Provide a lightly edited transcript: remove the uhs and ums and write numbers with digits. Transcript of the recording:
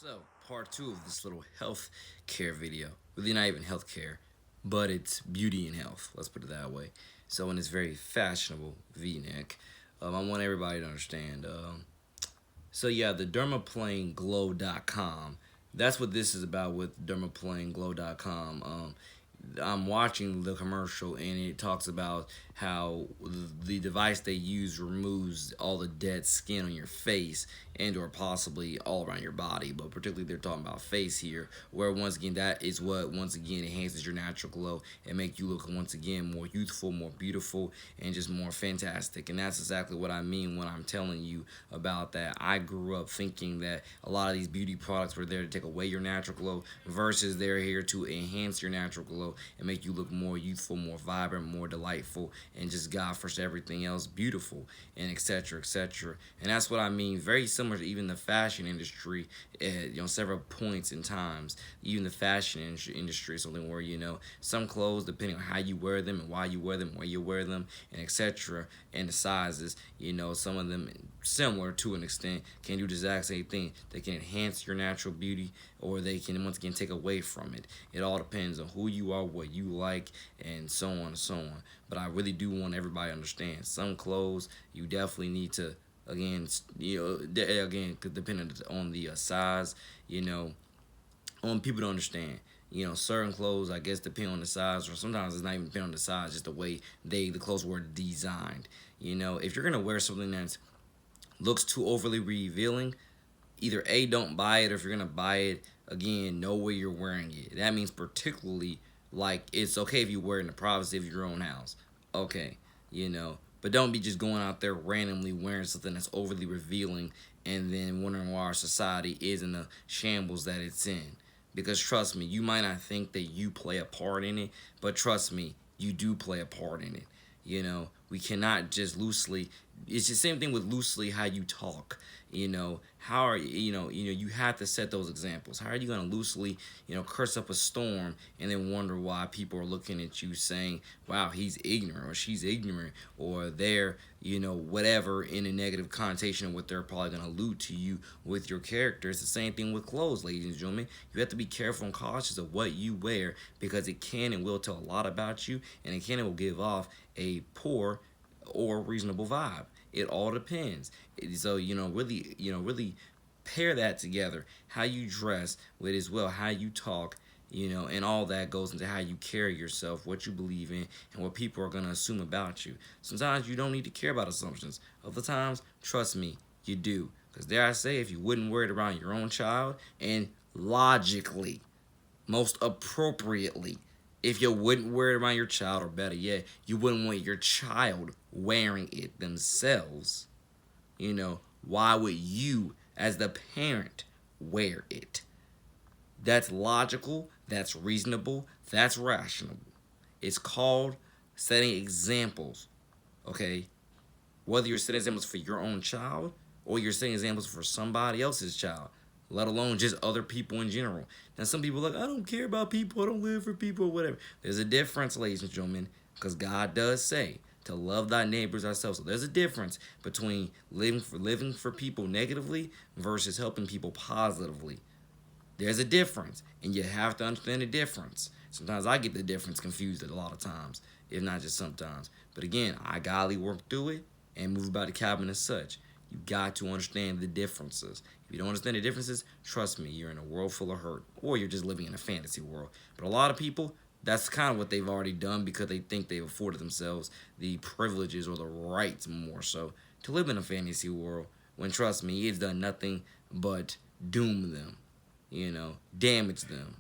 So, part two of this little health care video. Really, not even health care, but it's beauty and health. Let's put it that way. So, in this very fashionable V neck, I want everybody to understand. So, the dermaplane glow.com. That's what this is about with dermaplane glow.com. I'm watching the commercial and it talks about how the device they use removes all the dead skin on your face and or possibly all around your body, but particularly they're talking about face here, where once again that is what once again enhances your natural glow and make you look once again more youthful, more beautiful, and just more fantastic. And that's exactly what I mean when I'm telling you about that. I grew up thinking that a lot of these beauty products were there to take away your natural glow versus they're here to enhance your natural glow and make you look more youthful, more vibrant, more delightful, and just God first everything else beautiful, and etc. etc. And that's what I mean. Very similar to even the fashion industry at several points in times. Even the fashion industry is something where some clothes, depending on how you wear them and why you wear them, where you wear them, and etc. And the sizes, some of them similar to an extent can do the exact same thing. They can enhance your natural beauty or they can once again take away from it. It all depends on who you are, what you like, and so on and so on. But I really do want everybody to understand some clothes you definitely need to again depending on the size, on people to understand. Certain clothes, I guess, depend on the size, or sometimes it's not even depend on the size, just the way the clothes were designed. If you're gonna wear something that looks too overly revealing, either A, don't buy it, or if you're gonna buy it, again, know where you're wearing it. That means particularly like it's okay if you wear it in the privacy of your own house. Okay, but don't be just going out there randomly wearing something that's overly revealing and then wondering why our society is in the shambles that it's in. Because trust me, you might not think that you play a part in it, but trust me, you do play a part in it. We cannot just loosely. It's the same thing with loosely how you talk. How are you have to set those examples. How are you going to loosely curse up a storm and then wonder why people are looking at you saying, wow, he's ignorant or she's ignorant or they're whatever in a negative connotation of what they're probably going to allude to you with your character. It's the same thing with clothes, ladies and gentlemen. You have to be careful and cautious of what you wear because it can and will tell a lot about you, and it can and will give off a poor or reasonable vibe. It all depends. So really pair that together. How you dress with as well how you talk. And all that goes into how you carry yourself, what you believe in, and what people are gonna assume about you. Sometimes you don't need to care about assumptions. Other times, trust me, you do. Because dare I say, if you wouldn't wear it around your own child, and logically, most appropriately, if you wouldn't wear it around your child, or better yet, you wouldn't want your child wearing it themselves, why would you, as the parent, wear it? That's logical, that's reasonable, that's rational. It's called setting examples, okay? Whether you're setting examples for your own child or you're setting examples for somebody else's child, let alone just other people in general. Now, some people are like, I don't care about people, I don't live for people, or whatever. There's a difference, ladies and gentlemen, because God does say to love thy neighbors ourselves. So there's a difference between living for people negatively versus helping people positively. There's a difference, and you have to understand the difference. Sometimes I get the difference confused a lot of times, if not just sometimes. But again, I godly work through it and move about the cabin as such. You got to understand the differences. If you don't understand the differences, trust me, you're in a world full of hurt, or you're just living in a fantasy world. But a lot of people, that's kind of what they've already done because they think they've afforded themselves the privileges or the rights more so to live in a fantasy world when, trust me, it's done nothing but doom them, damage them.